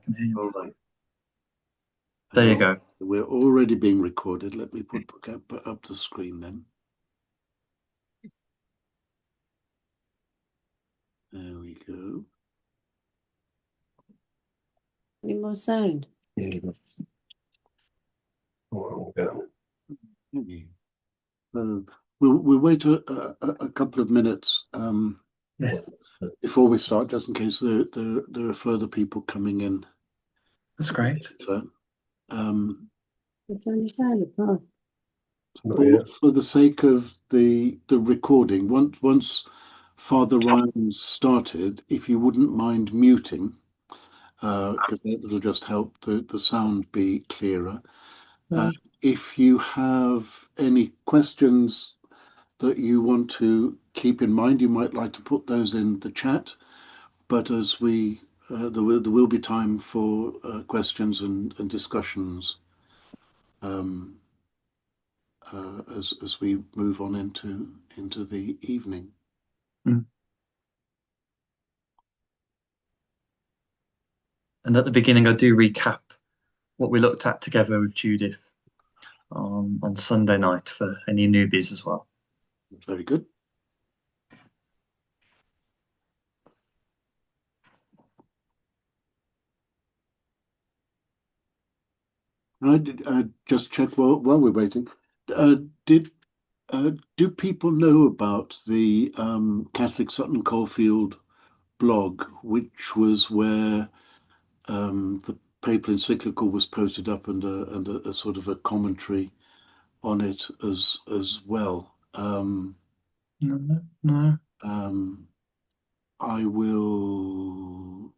can hear you. All right. There you go. We're already being recorded. Let me put up the screen then. There we go. Any more sound? Yeah. We'll go. Okay. We'll wait a couple of minutes Yes, before we start, just in case there are further people coming in. that's great. Um, It's only sound apart. for the sake of the recording, once Father Ryan started, if you wouldn't mind muting, because that'll just help the sound be clearer. Right. If you have any questions that you want to keep in mind, you might like to put those in the chat. But as there will be time for questions and discussions as we move on into the evening. Mm. And at the beginning, I do recap what we looked at together with Judith on Sunday night for any newbies as well. Very good. I did just check while we're waiting. Did do people know about the Catholic Sutton Coldfield blog, which was where the papal encyclical was posted up and a sort of a commentary on it as well? No, no. I will.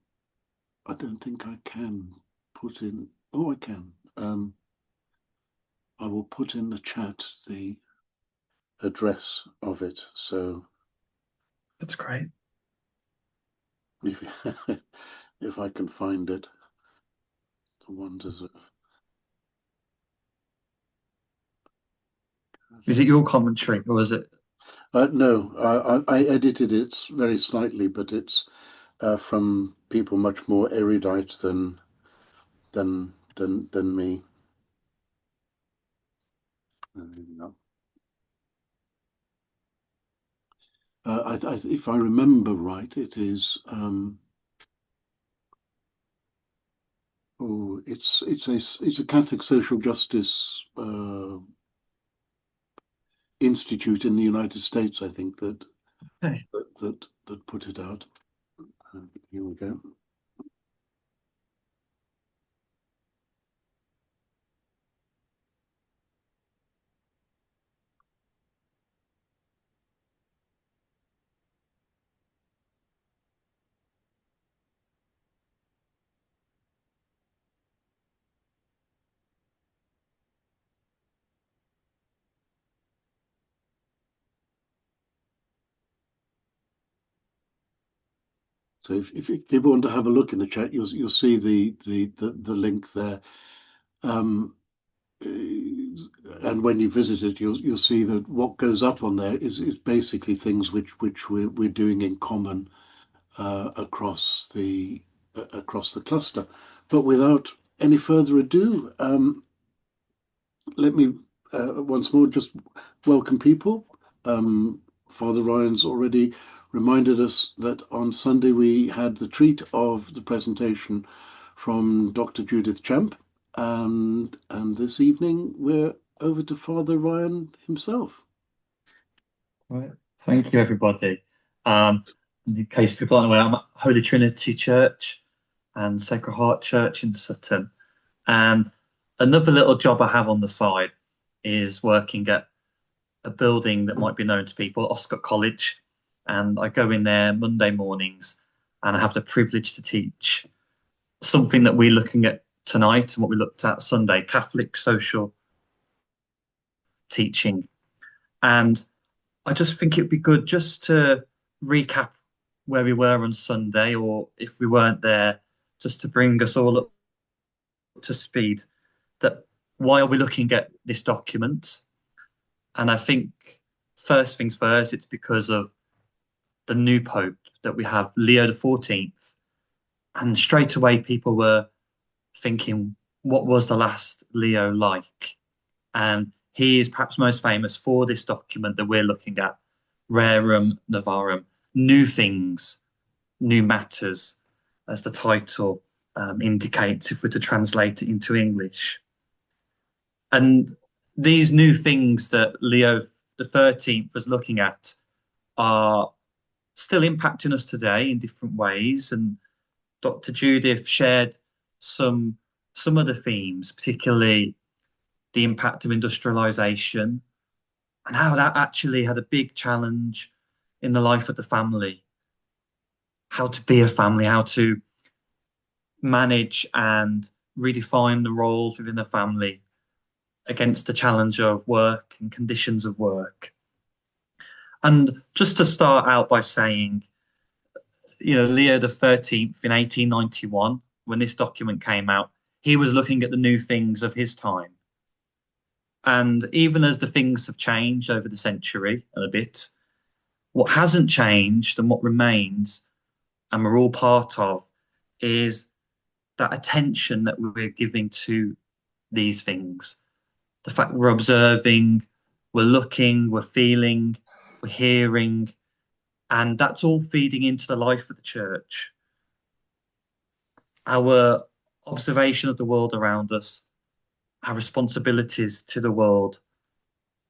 I don't think I can put in. Oh, I can. I will put in the chat the address of it. So That's great. if if I can find it, the wonders of. Is it your commentary or is it? No, I edited it very slightly, but it's from people much more erudite than me. No. If I remember right, it is. It's a Catholic social justice institute in the United States, I think Hey. that put it out. Here we go. So if people want to have a look in the chat, you'll see the link there. And when you visit it, you'll see that what goes up on there is basically things which we're doing in common across the cluster. But without any further ado, let me once more just welcome people. Father Ryan's already reminded us that on Sunday we had the treat of the presentation from Dr. Judith Champ, and this evening we're over to Father Ryan himself. Right. Thank you, everybody. In case people aren't aware, I'm at Holy Trinity Church and Sacred Heart Church in Sutton. And another little job I have on the side is working at a building that might be known to people, Oscott College. And I go in there Monday mornings and I have the privilege to teach something that we're looking at tonight and what we looked at Sunday, Catholic social teaching. And I just think it'd be good just to recap where we were on Sunday, or if we weren't there, just to bring us all up to speed. That why are we looking at this document? And I think first things first, it's because of the new Pope that we have, Leo XIV. And straight away, people were thinking, what was the last Leo like? And he is perhaps most famous for this document that we're looking at, Rerum Novarum, New Things, New Matters, as the title indicates, if we're to translate it into English. And these new things that Leo the 13th was looking at are still impacting us today in different ways. And Dr. Judith shared some some of the themes, particularly the impact of industrialization and how that actually had a big challenge in the life of the family, how to be a family, how to manage and redefine the roles within the family against the challenge of work and conditions of work. And just to start out by saying, Leo the 13th in 1891, when this document came out, he was looking at the new things of his time. And even as the things have changed over the century and a bit, what hasn't changed and what remains, and we're all part of, is that attention that we're giving to these things. The fact we're observing, we're looking, we're feeling, we're hearing, and that's all feeding into the life of the church. Our observation of the world around us, our responsibilities to the world,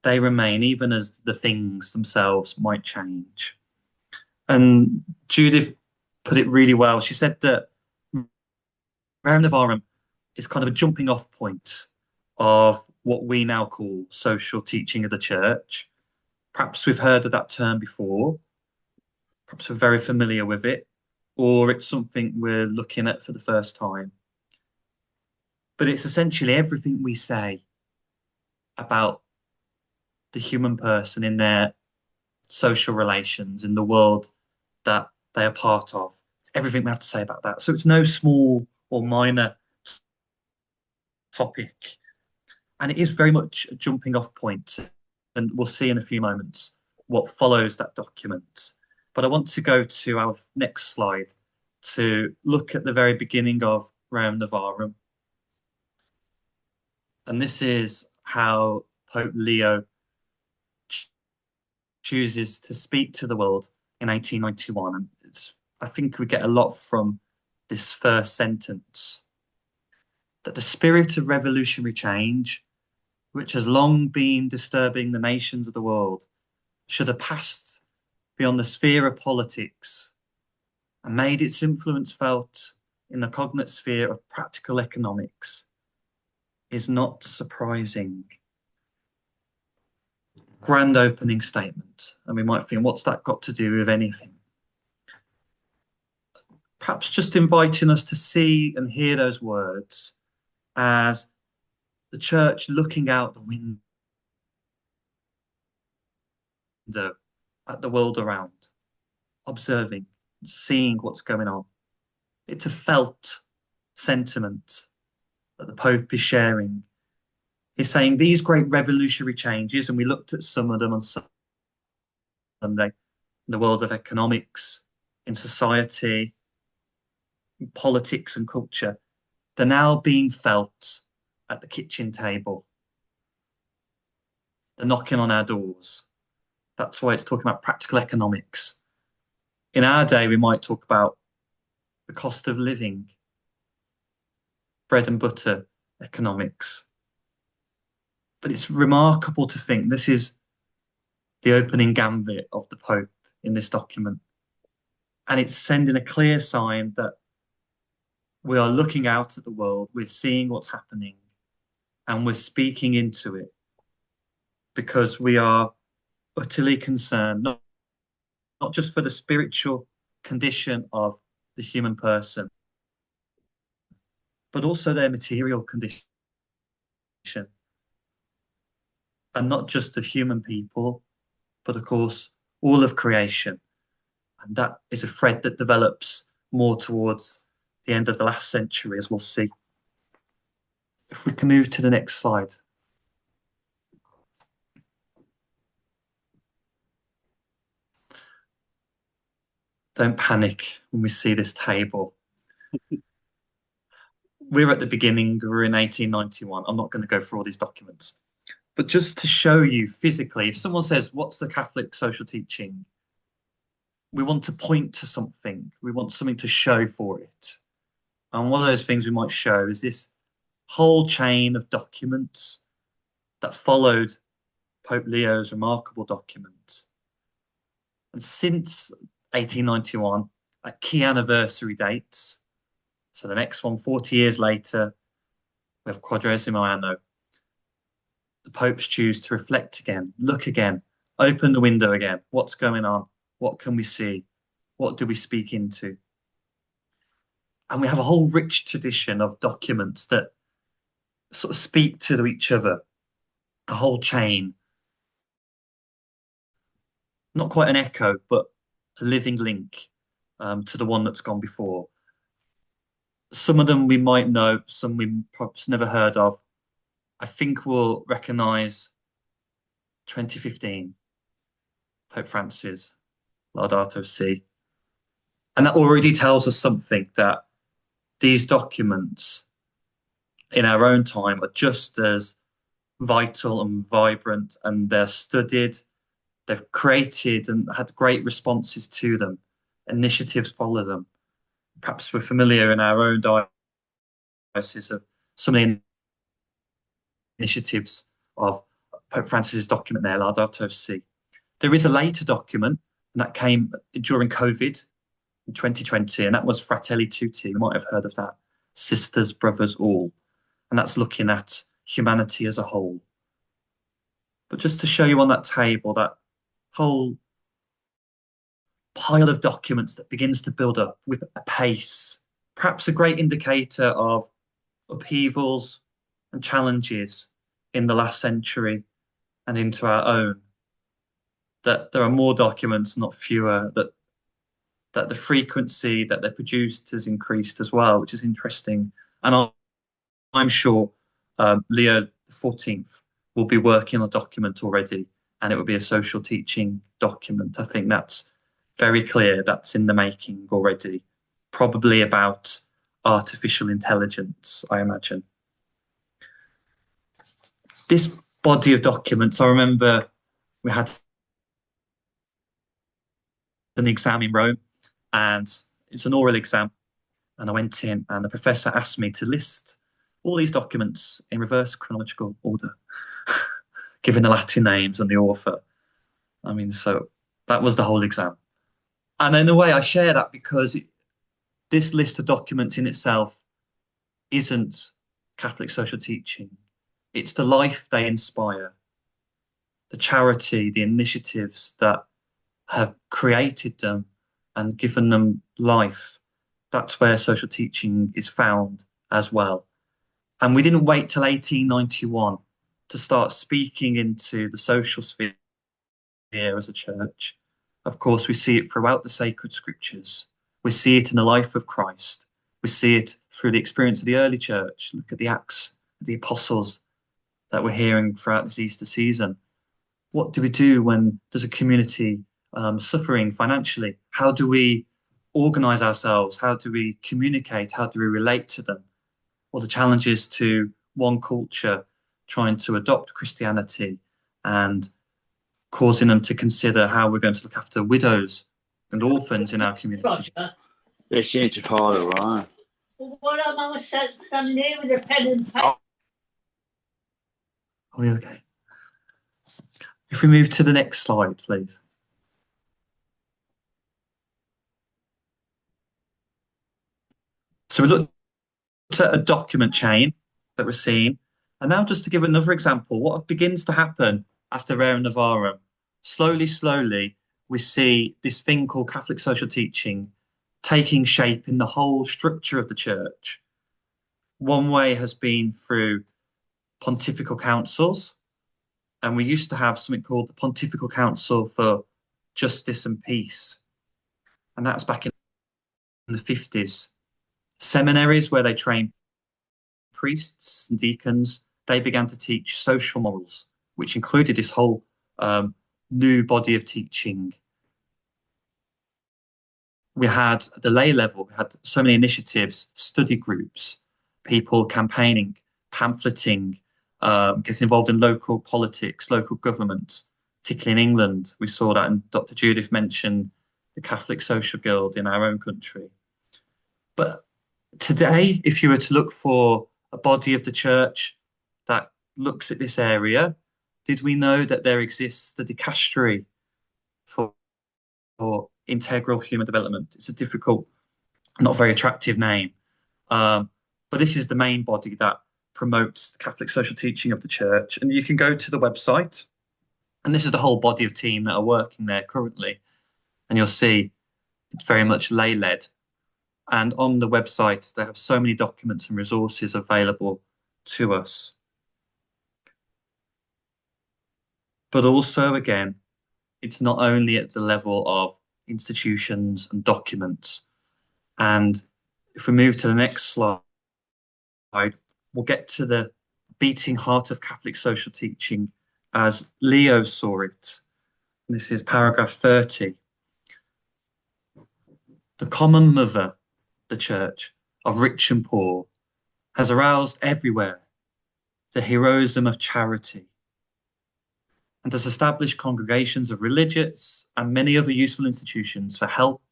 they remain even as the things themselves might change. And Judith put it really well. She said that Rerum Novarum is kind of a jumping off point of what we now call social teaching of the church. Perhaps we've heard of that term before, perhaps we're very familiar with it, or it's something we're looking at for the first time. But it's essentially everything we say about the human person in their social relations, in the world that they are part of. It's everything we have to say about that. So it's no small or minor topic. And it is very much a jumping off point. And we'll see in a few moments what follows that document. But I want to go to our next slide to look at the very beginning of Rerum Novarum. And this is how Pope Leo chooses to speak to the world in 1891. And I think we get a lot from this first sentence, that the spirit of revolutionary change, which has long been disturbing the nations of the world, should have passed beyond the sphere of politics and made its influence felt in the cognate sphere of practical economics, is not surprising. Grand opening statement. And we might think, what's that got to do with anything? Perhaps just inviting us to see and hear those words as the church looking out the window at the world around, observing, seeing what's going on. It's a felt sentiment that the Pope is sharing. He's saying these great revolutionary changes, and we looked at some of them on Sunday, in the world of economics, in society, in politics and culture, they're now being felt at the kitchen table. They're knocking on our doors. That's why it's talking about practical economics. In our day, we might talk about the cost of living, bread and butter economics. But it's remarkable to think this is the opening gambit of the Pope in this document. And it's sending a clear sign that we are looking out at the world, we're seeing what's happening, and we're speaking into it because we are utterly concerned, not just for the spiritual condition of the human person, but also their material condition. And not just of human people, but of course, all of creation. And that is a thread that develops more towards the end of the last century, as we'll see. If we can move to the next slide. Don't panic when we see this table. we're at the beginning, we're in 1891. I'm not going to go through all these documents, but just to show you physically, if someone says, what's the Catholic social teaching? We want to point to something. We want something to show for it. And one of those things we might show is this whole chain of documents that followed Pope Leo's remarkable document. And since 1891, at key anniversary dates, so the next one, 40 years later, we have Quadragesimo Anno. The popes choose to reflect again, look again, open the window again. What's going on? What can we see? What do we speak into? And we have a whole rich tradition of documents that sort of speak to each other, a whole chain. Not quite an echo, but a living link to the one that's gone before. Some of them we might know, some we perhaps never heard of. I think we'll recognise 2015, Pope Francis, Laudato Si. And that already tells us something, that these documents in our own time are just as vital and vibrant, and they're studied, they've created and had great responses to them. Initiatives follow them. Perhaps we're familiar in our own diocese of some of the initiatives of Pope Francis's document there, Laudato Si. There is a later document, and that came during COVID in 2020, and that was Fratelli Tutti. You might have heard of that. Sisters, brothers, all. And that's looking at humanity as a whole. But just to show you on that table, that whole pile of documents that begins to build up with a pace, perhaps a great indicator of upheavals and challenges in the last century and into our own. That there are more documents, not fewer, that the frequency that they're produced has increased as well, which is interesting. And I'm sure Leo XIV will be working on a document already, and it will be a social teaching document. I think that's very clear. That's in the making already, probably about artificial intelligence, I imagine. This body of documents, I remember we had an exam in Rome, and it's an oral exam. And I went in, and the professor asked me to list all these documents in reverse chronological order, giving the Latin names and the author. I mean, so that was the whole exam. And in a way, I share that because this list of documents in itself isn't Catholic social teaching. It's the life they inspire, the charity, the initiatives that have created them and given them life. That's where social teaching is found as well. And we didn't wait till 1891 to start speaking into the social sphere as a church. Of course, we see it throughout the sacred scriptures. We see it in the life of Christ. We see it through the experience of the early church. Look at the Acts of the Apostles that we're hearing throughout this Easter season. What do we do when there's a community suffering financially? How do we organize ourselves? How do we communicate? How do we relate to them? Well, the challenges to one culture trying to adopt Christianity and causing them to consider how we're going to look after widows and orphans in our community. They seem to follow, right? Well, what am I standing here with a pen and paper? Are we okay? If we move to the next slide, please. So we looked at a document chain that we're seeing. And now just to give another example, what begins to happen after Rerum Novarum, slowly, we see this thing called Catholic social teaching taking shape in the whole structure of the church. One way has been through pontifical councils. And we used to have something called the Pontifical Council for Justice and Peace. And that was back in the 50s. Seminaries where they trained priests and deacons, they began to teach social morals, which included this whole new body of teaching. We had at the lay level, we had so many initiatives, study groups people campaigning, pamphleting, getting involved in local politics, local government, particularly in England. We saw that, and Dr. Judith mentioned the Catholic Social Guild in our own country. But today, if you were to look for a body of the church that looks at this area, did we know that there exists the dicastery for integral human development? It's a difficult, not very attractive name. But this is the main body that promotes the Catholic social teaching of the church. And you can go to the website, and this is the whole body of team that are working there currently. And you'll see it's very much lay-led. And on the website, they have so many documents and resources available to us. But also, again, it's not only at the level of institutions and documents. And if we move to the next slide, we'll get to the beating heart of Catholic social teaching as Leo saw it. This is paragraph 30. The common mother, the church, of rich and poor, has aroused everywhere the heroism of charity, and has established congregations of religious and many other useful institutions for help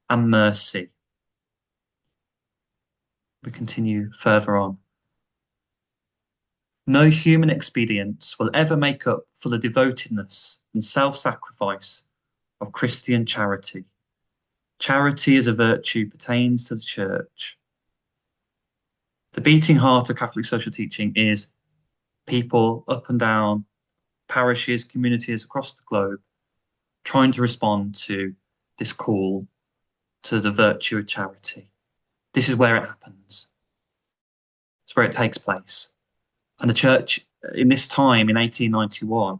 and mercy. We continue further on. No human expedients will ever make up for the devotedness and self-sacrifice of Christian charity. Charity as a virtue pertains to the church. The beating heart of Catholic social teaching is people up and down parishes, communities across the globe, trying to respond to this call to the virtue of charity. This is where it happens. It's where it takes place. And the church in this time, in 1891,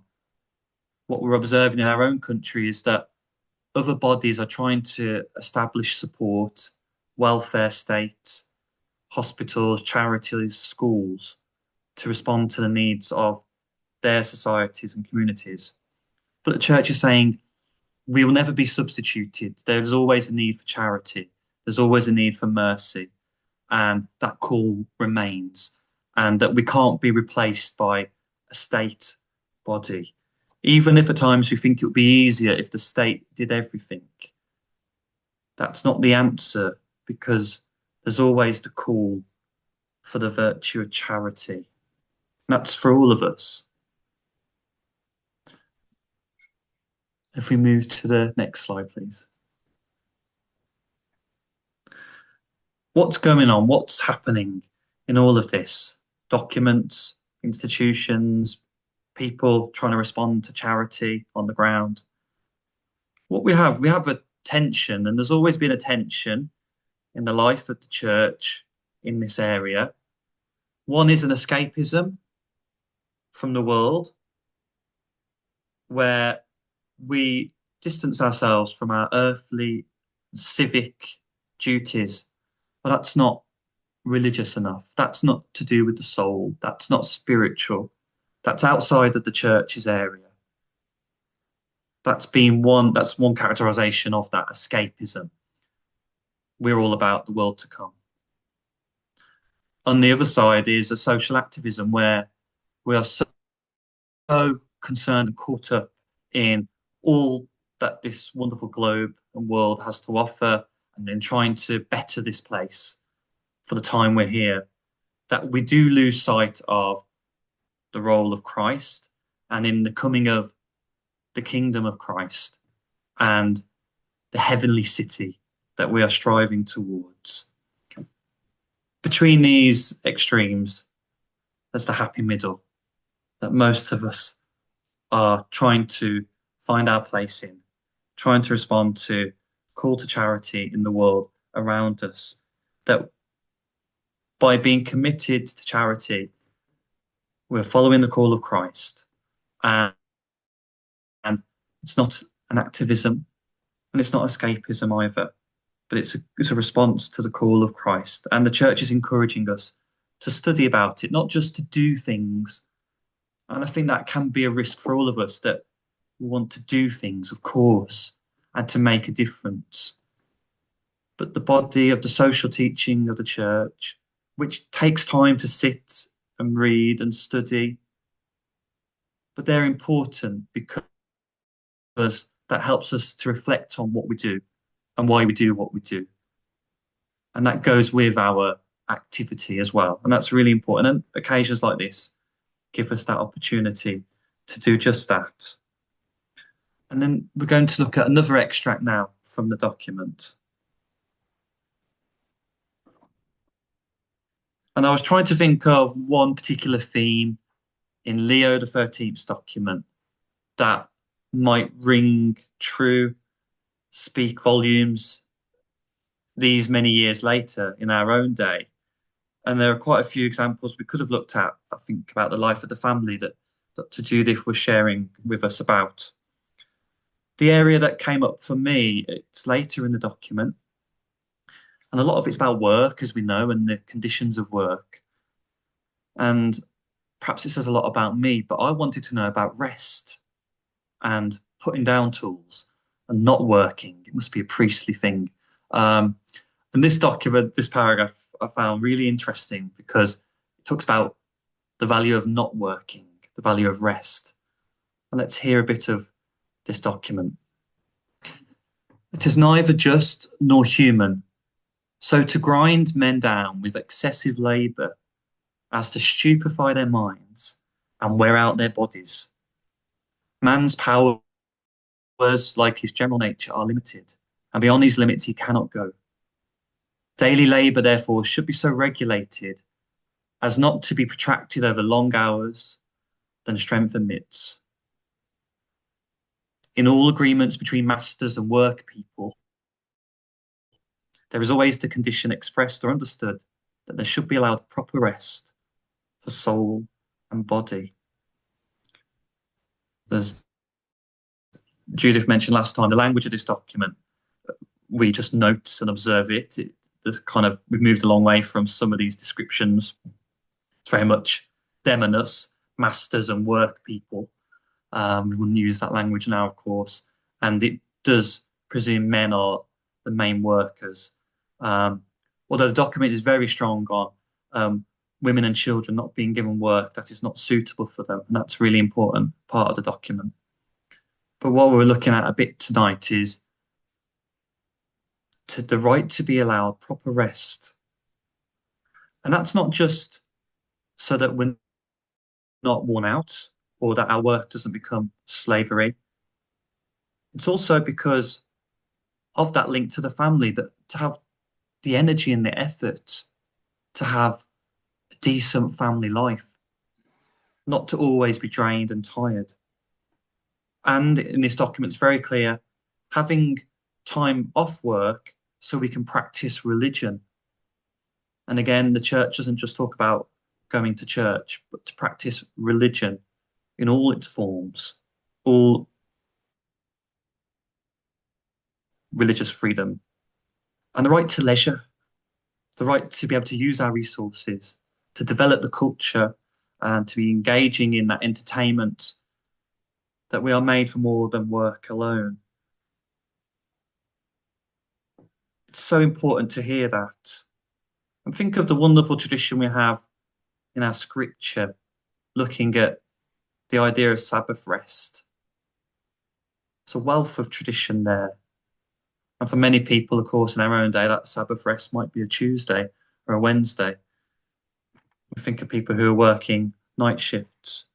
what we're observing in our own country is that other bodies are trying to establish support, welfare states, hospitals, charities, schools, to respond to the needs of their societies and communities. But the church is saying, we will never be substituted. There's always a need for charity. There's always a need for mercy. And that call remains. And that we can't be replaced by a state body. Even if at times we think it would be easier if the state did everything. That's not the answer, because there's always the call for the virtue of charity. And that's for all of us. If we move to the next slide, please. What's going on? What's happening in all of this? Documents, institutions, people trying to respond to charity on the ground. What we have a tension, and there's always been a tension in the life of the church in this area. One is an escapism from the world, where we distance ourselves from our earthly civic duties. But that's not religious enough. That's not to do with the soul. That's not spiritual. That's outside of the church's area. That's one characterization of that escapism. We're all about the world to come. On the other side is a social activism where we are so concerned and caught up in all that this wonderful globe and world has to offer, and in trying to better this place for the time we're here, that we do lose sight of the role of Christ and in the coming of the kingdom of Christ and the heavenly city that we are striving towards. Between these extremes, there's the happy middle that most of us are trying to find our place in, trying to respond to call to charity in the world around us, that by being committed to charity, we're following the call of Christ. And it's not an activism, and it's not escapism either, but it's a response to the call of Christ. And the church is encouraging us to study about it, not just to do things. And I think that can be a risk for all of us, that we want to do things, of course, and to make a difference. But the body of the social teaching of the church which takes time to sit and read and study, but they're important because that helps us to reflect on what we do and why we do what we do. And that goes with our activity as well. And that's really important. And occasions like this give us that opportunity to do just that. And then we're going to look at another extract now from the document. And I was trying to think of one particular theme in Leo XIII's document that might ring true, speak volumes these many years later in our own day. And there are quite a few examples we could have looked at, I think, about the life of the family that Dr. Judith was sharing with us about. The area that came up for me, it's later in the document, and a lot of it's about work, as we know, and the conditions of work. And perhaps it says a lot about me, but I wanted to know about rest and putting down tools and not working. It must be a priestly thing. And this document, this paragraph, I found really interesting because it talks about the value of not working, the value of rest. And let's hear a bit of this document. It is neither just nor human, so to grind men down with excessive labour as to stupefy their minds and wear out their bodies. Man's powers, like his general nature, are limited, and beyond these limits he cannot go. Daily labour, therefore, should be so regulated as not to be protracted over long hours than strength admits. In all agreements between masters and work people, there is always the condition expressed or understood that there should be allowed proper rest for soul and body. As Judith mentioned last time, the language of this document, we just note and observe it. We've moved a long way from some of these descriptions. It's very much them and us, masters and work people. We wouldn't use that language now, of course, and it does presume men are the main workers. Although the document is very strong on women and children not being given work that is not suitable for them, and that's a really important part of the document. But what we're looking at a bit tonight is the right to be allowed proper rest. And that's not just so that we're not worn out or that our work doesn't become slavery. It's also because of that link to the family, that to have the energy and the effort to have a decent family life, not to always be drained and tired. And in this document, it's very clear, having time off work so we can practice religion. And again, the church doesn't just talk about going to church, but to practice religion in all its forms, all religious freedom, and the right to leisure, the right to be able to use our resources, to develop the culture, and to be engaging in that entertainment, that we are made for more than work alone. It's so important to hear that. And think of the wonderful tradition we have in our scripture, looking at the idea of Sabbath rest. It's a wealth of tradition there. And for many people, of course, in our own day, that Sabbath rest might be a Tuesday or a Wednesday. We think of people who are working night shifts.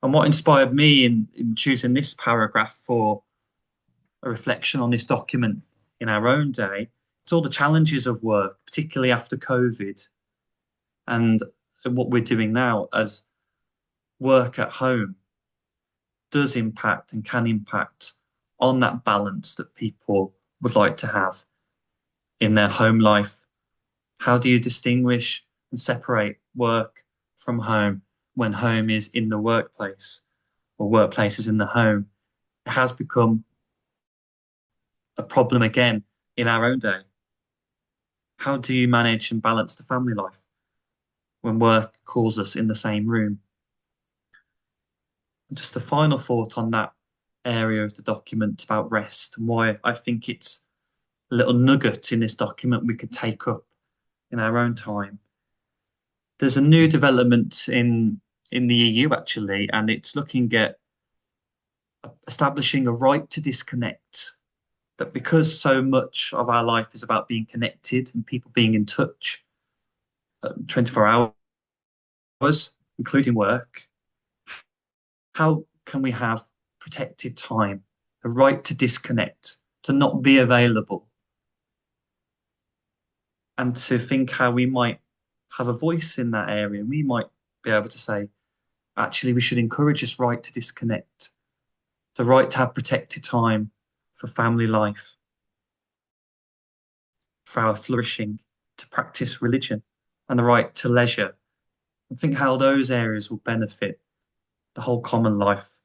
And what inspired me in choosing this paragraph for a reflection on this document in our own day, it's all the challenges of work, particularly after COVID, and what we're doing now as work at home does impact and can impact on that balance that people would like to have in their home life. How do you distinguish and separate work from home when home is in the workplace or workplace is in the home? It has become a problem again in our own day. How do you manage and balance the family life when work calls us in the same room? And just a final thought on that area of the document about rest and why I think it's a little nugget in this document we could take up in our own time. There's a new development in the EU actually, and it's looking at establishing a right to disconnect. That because so much of our life is about being connected and people being in touch 24 hours, including work, how can we have protected time, a right to disconnect, to not be available, and to think how we might have a voice in that area? We might be able to say, actually, we should encourage this right to disconnect, the right to have protected time for family life, for our flourishing, to practice religion, and the right to leisure. And think how those areas will benefit the whole common life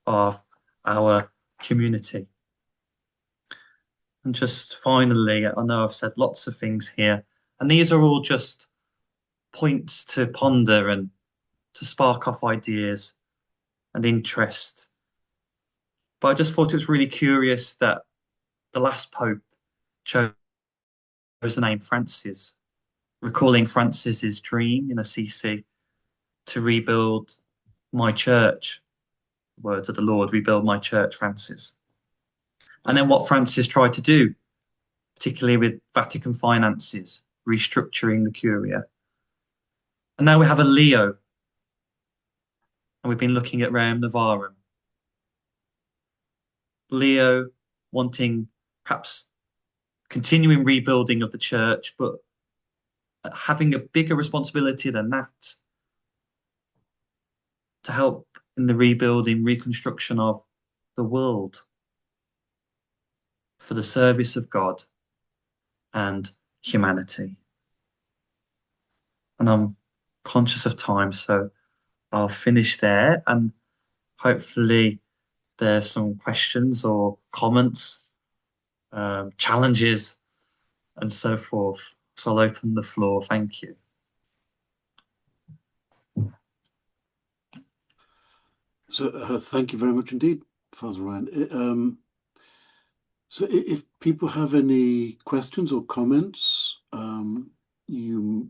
of our community. And just finally, I know I've said lots of things here, and these are all just points to ponder and to spark off ideas and interest. But I just thought it was really curious that the last Pope chose the name Francis, recalling Francis's dream in Assisi to rebuild my church. Words of the Lord, rebuild my church, Francis. And then what Francis tried to do, particularly with Vatican finances, restructuring the Curia. And now we have a Leo, and we've been looking at Rerum Novarum. Leo wanting perhaps continuing rebuilding of the church, but having a bigger responsibility than that to help in the rebuilding, reconstruction of the world for the service of God and humanity. And I'm conscious of time, so I'll finish there, and hopefully there's some questions or comments, challenges, and so forth. So I'll open the floor. Thank you. So thank you very much indeed, Father Ryan. So if people have any questions or comments, you,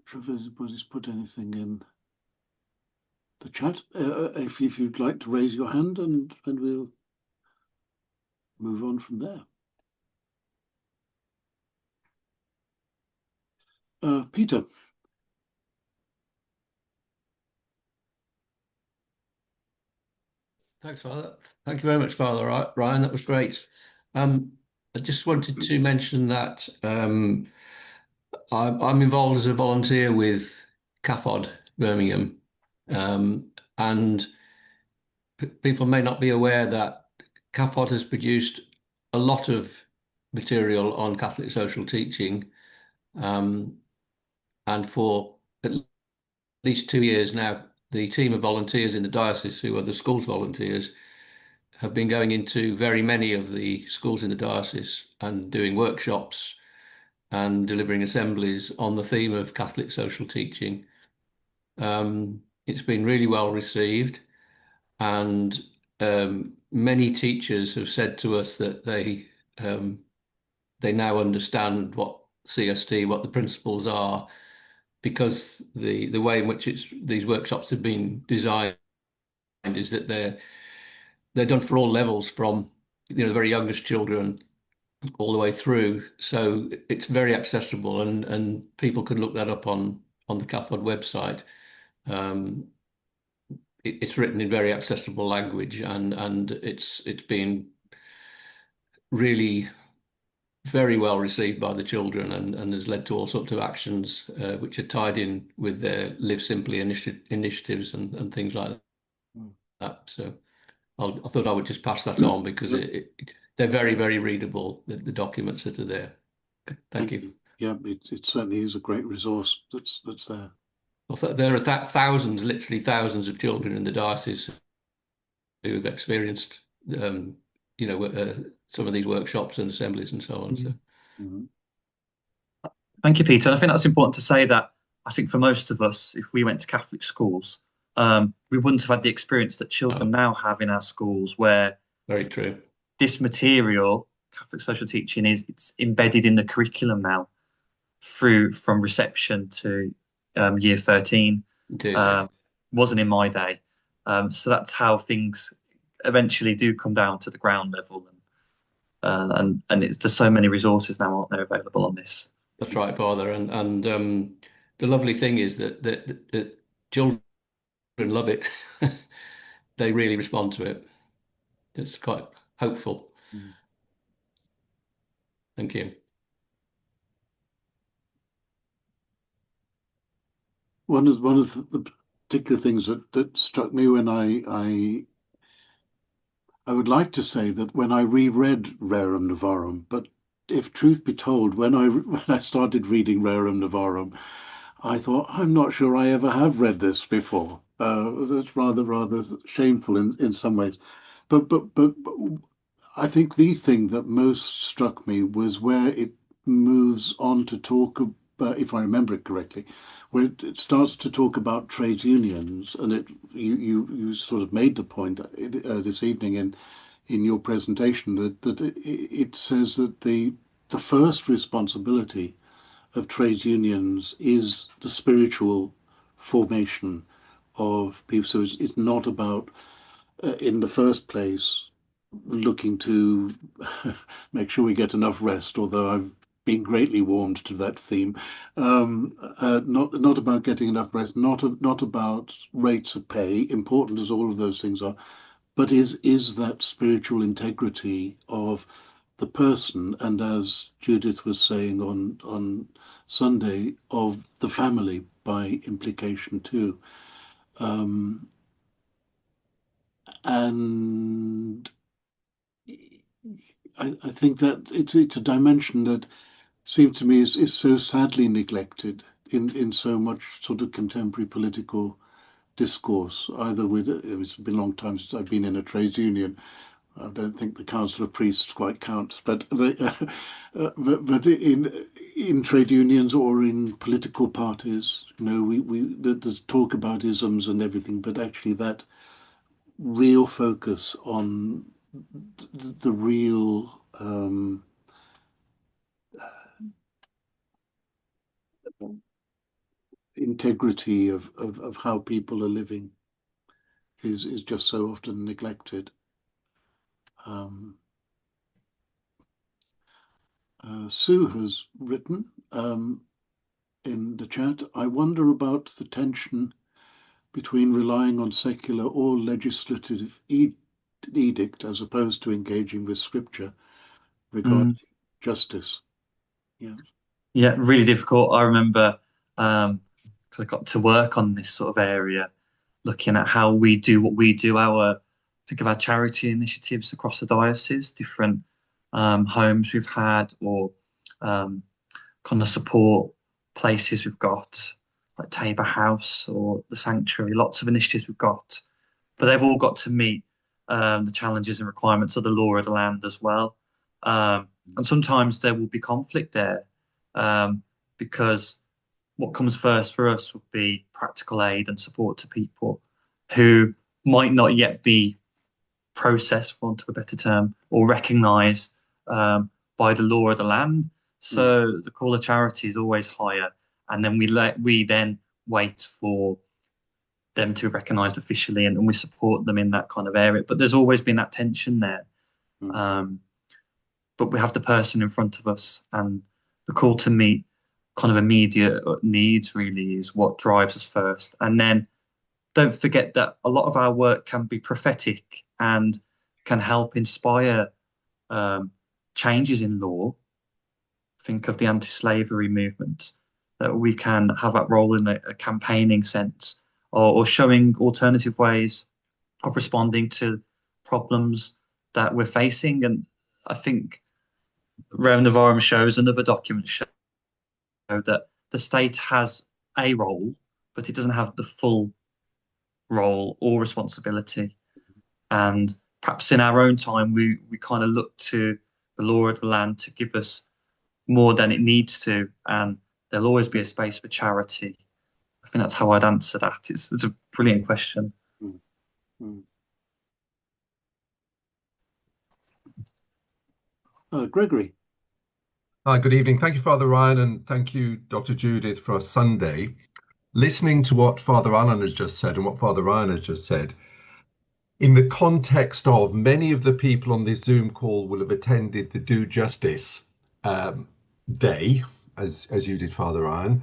if anybody's put anything in the chat, if you'd like to raise your hand, and we'll move on from there. Peter. Thanks, Father. Thank you very much, Father Ryan. That was great. I just wanted to mention that I'm involved as a volunteer with CAFOD Birmingham, and people may not be aware that CAFOD has produced a lot of material on Catholic social teaching, and for at least 2 years now, the team of volunteers in the diocese, who are the schools volunteers, have been going into very many of the schools in the diocese and doing workshops and delivering assemblies on the theme of Catholic social teaching. It's been really well received, and many teachers have said to us that they now understand what CST, what the principles are, because the way in which these workshops have been designed is that they're done for all levels, from the very youngest children all the way through. So it's very accessible, and people can look that up on the CAFOD website. It's written in very accessible language, and it's been really very well received by the children, and has led to all sorts of actions which are tied in with their Live Simply initiatives and things like that. So I thought I would just pass that on, because they're very, very readable, the documents that are there. Thank you. Yeah, it certainly is a great resource that's there. Well, there are thousands, literally thousands of children in the diocese who have experienced some of these workshops and assemblies and so on. So. Mm-hmm. Thank you, Peter. And I think that's important to say, that I think for most of us, if we went to Catholic schools, we wouldn't have had the experience that children now have in our schools, where very true. This material, Catholic social teaching, it's embedded in the curriculum now. through from reception to year 13. Indeed, yeah. Wasn't in my day. So that's how things eventually do come down to the ground level. And there's so many resources now, aren't there, available on this? That's right, Father. And the lovely thing is that children love it. They really respond to it. It's quite hopeful. Thank you. One of the particular things that struck me when I would like to say that when I reread Rerum Novarum, but if truth be told, when I started reading Rerum Novarum, I thought, I'm not sure I ever have read this before. That's rather shameful in some ways. But I think the thing that most struck me was where it moves on to talk about, if I remember it correctly, where it starts to talk about trade unions, and you sort of made the point this evening in your presentation that it says that the first responsibility of trade unions is the spiritual formation of people. So it's not about, in the first place, looking to make sure we get enough rest, although I've been greatly warmed to that theme. Not about getting enough rest, not about rates of pay, important as all of those things are, but is that spiritual integrity of the person, and as Judith was saying on Sunday, of the family by implication too. And I think that it's a dimension that seems to me is so sadly neglected in so much sort of contemporary political discourse. Either with, it's been a long time since I've been in a trades union. I don't think the Council of Priests quite counts, but but in trade unions or in political parties, there's talk about isms and everything, but actually that real focus on the real integrity of how people are living is just so often neglected. Sue has written in the chat, I wonder about the tension between relying on secular or legislative edict as opposed to engaging with scripture regarding justice. Yeah. Yeah, really difficult. I remember 'cause I got to work on this sort of area, looking at how we do what we do, think of our charity initiatives across the diocese, different homes we've had, or kind of support places we've got, like Tabor House or the Sanctuary, lots of initiatives we've got. But they've all got to meet the challenges and requirements of the law of the land as well. And sometimes there will be conflict there, because what comes first for us would be practical aid and support to people who might not yet be processed, for want of a better term, or recognised by the law of the land. So the call of charity is always higher, and then we then wait for them to be recognised officially, and we support them in that kind of area. But there's always been that tension there. But we have the person in front of us, and the call to meet kind of immediate needs really is what drives us first. And then don't forget that a lot of our work can be prophetic and can help inspire changes in law. Think of the anti-slavery movement, that we can have that role in a campaigning sense, or showing alternative ways of responding to problems that we're facing. And I think Rerum Novarum shows, another document shows that the state has a role, but it doesn't have the full role or responsibility. And perhaps in our own time, we kind of look to the law of the land to give us more than it needs to, and there'll always be a space for charity. I think that's how I'd answer that. It's a brilliant question. Gregory. Hi, good evening. Thank you, Father Ryan, and thank you, Dr. Judith, for Sunday. Listening to what Father Alan has just said and what Father Ryan has just said, in the context of many of the people on this Zoom call will have attended the Do Justice day, as you did, Father Ryan.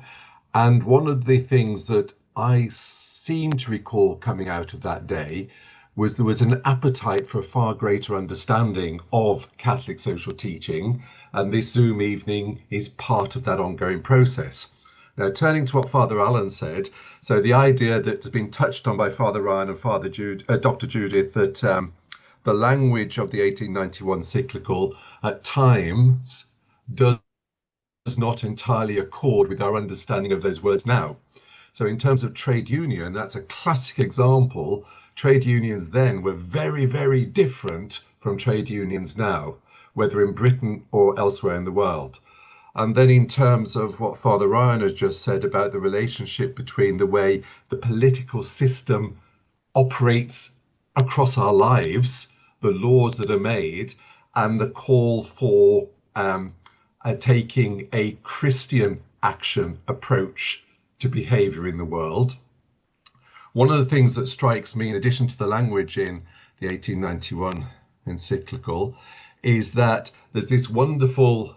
And one of the things that I seem to recall coming out of that day was there was an appetite for a far greater understanding of Catholic social teaching, and this Zoom evening is part of that ongoing process. Now, turning to what Father Alan said, so the idea that has been touched on by Father Ryan and Dr. Judith, that the language of the 1891 cyclical at times does not entirely accord with our understanding of those words now. So in terms of trade union, that's a classic example. Trade unions then were very, very different from trade unions now, whether in Britain or elsewhere in the world. And then in terms of what Father Ryan has just said about the relationship between the way the political system operates across our lives, the laws that are made, and the call for taking a Christian action approach to behavior in the world. One of the things that strikes me, in addition to the language in the 1891 encyclical, is that there's this wonderful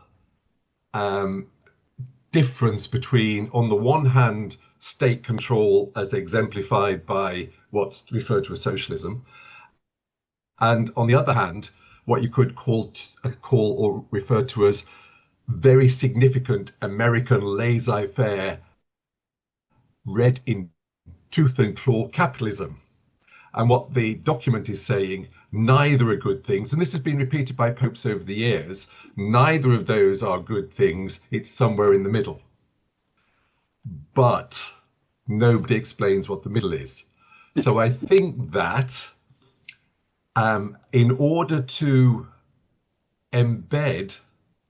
difference between, on the one hand, state control as exemplified by what's referred to as socialism, and on the other hand, what you could call or refer to as very significant American laissez-faire, red in tooth and claw capitalism. And what the document is saying, neither are good things. And this has been repeated by popes over the years. Neither of those are good things. It's somewhere in the middle. But nobody explains what the middle is. So I think that in order to embed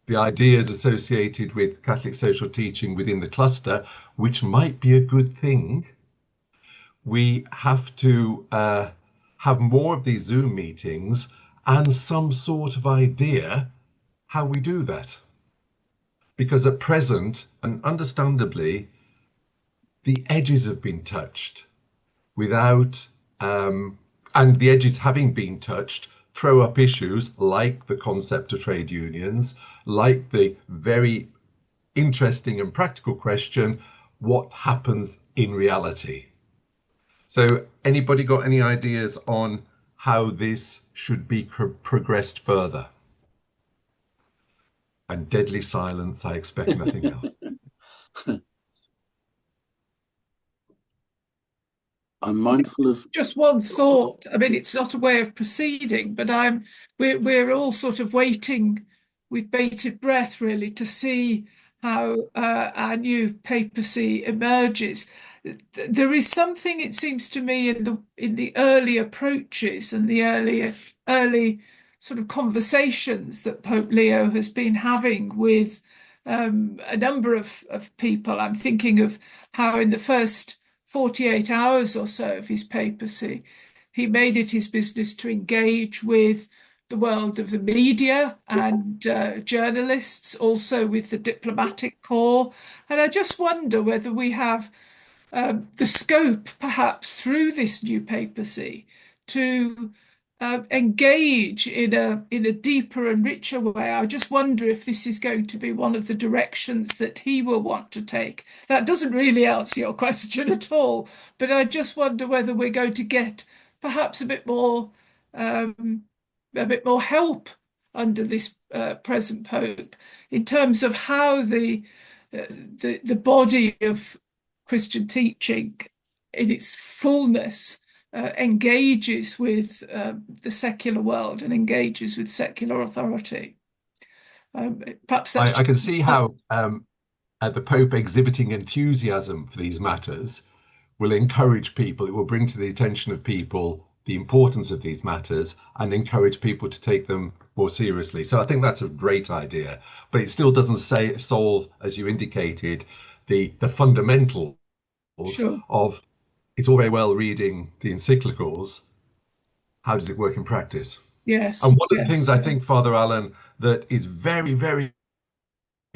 the ideas associated with Catholic social teaching within the cluster, which might be a good thing, we have to have more of these Zoom meetings and some sort of idea how we do that. Because at present, and understandably, the edges have been touched without, and the edges having been touched throw up issues like the concept of trade unions, like the very interesting and practical question, what happens in reality? So anybody got any ideas on how this should be progressed further? And deadly silence, I expect nothing else. I'm mindful of just one thought. I mean, it's not a way of proceeding, but we're all sort of waiting with bated breath, really, to see how our new papacy emerges. There is something, it seems to me, in the early approaches and the early sort of conversations that Pope Leo has been having with a number of people. I'm thinking of how in the first 48 hours or so of his papacy, he made it his business to engage with the world of the media and journalists, also with the diplomatic corps. And I just wonder whether we have the scope, perhaps through this new papacy, to engage in a deeper and richer way. I just wonder if this is going to be one of the directions that he will want to take. That doesn't really answer your question at all, but I just wonder whether we're going to get perhaps a bit more help under this present Pope in terms of how the body of Christian teaching in its fullness engages with the secular world and engages with secular authority. Perhaps that's I can see how the Pope exhibiting enthusiasm for these matters will encourage people. It will bring to the attention of people the importance of these matters and encourage people to take them more seriously. So I think that's a great idea, but it still doesn't solve, as you indicated, the fundamentals of, it's all very well reading the encyclicals. How does it work in practice? Yes. And one of the things I think, Father Alan, that is very, very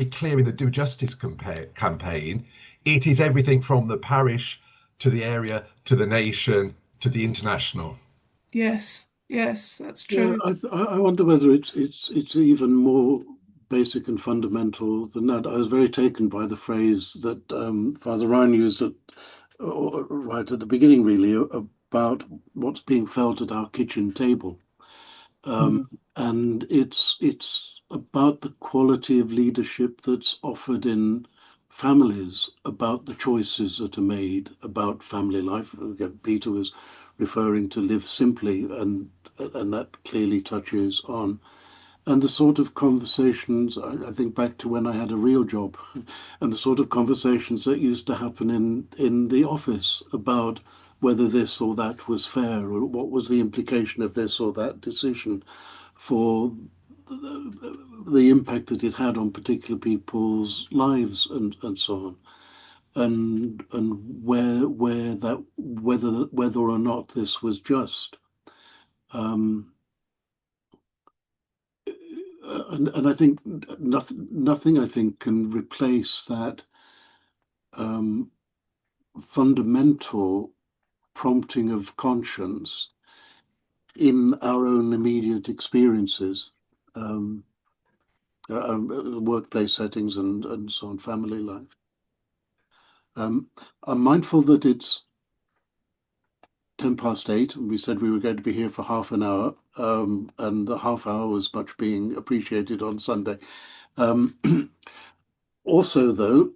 clear in the Do Justice campaign, it is everything from the parish to the area to the nation to the international. Yes, yes, that's Yeah, true. I wonder whether it's even more basic and fundamental than that. I was very taken by the phrase that Father Ryan used right at the beginning, really, about what's being felt at our kitchen table. And it's about the quality of leadership that's offered in families, about the choices that are made, about family life. Again, Peter was referring to live simply, and that clearly touches on. And the sort of conversations, I think back to when I had a real job, and the sort of conversations that used to happen in the office about whether this or that was fair, or what was the implication of this or that decision for the impact that it had on particular people's lives and so on, and where that whether or not this was just. And I think nothing I think can replace that fundamental prompting of conscience in our own immediate experiences, workplace settings and so on, family life. I'm mindful that it's 8:10, and we said we were going to be here for half an hour, and the half hour was much being appreciated on Sunday. Also, though,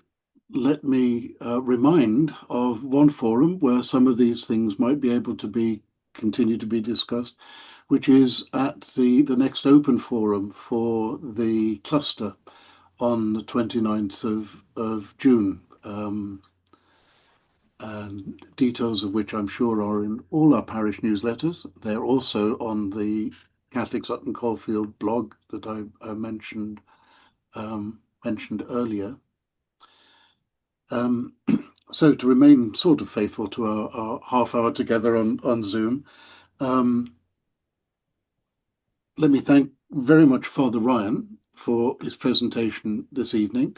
let me remind of one forum where some of these things might be able to continue to be discussed, which is at the next open forum for the cluster on the 29th of June. And details of which I'm sure are in all our parish newsletters. They're also on the Catholic Sutton Coldfield blog that I mentioned earlier. So to remain sort of faithful to our half hour together on Zoom, let me thank very much Father Ryan for his presentation this evening.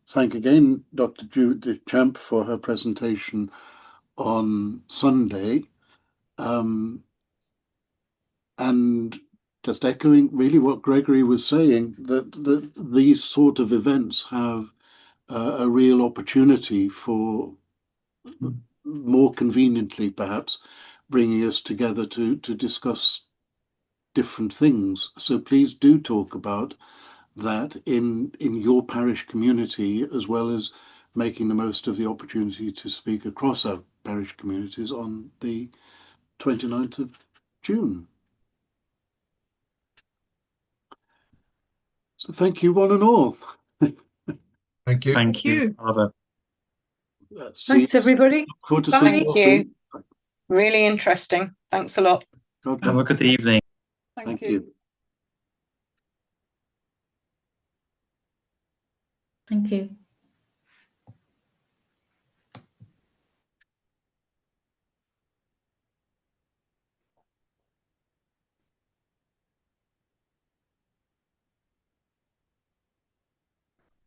Thank again Dr. Judith Champ for her presentation on Sunday. And just echoing really what Gregory was saying, that these sort of events have a real opportunity for more conveniently, perhaps, bringing us together to discuss different things. So please do talk about that in your parish community, as well as making the most of the opportunity to speak across our parish communities on the 29th of June. So thank you, one and all. Thank you. Thank you, Father. Thanks, everybody. Look forward to Bye. seeing you Thank all you. soon. Really interesting. Thanks a lot. God Have bless. a good evening. Thank you. Thank you.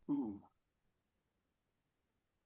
Ooh.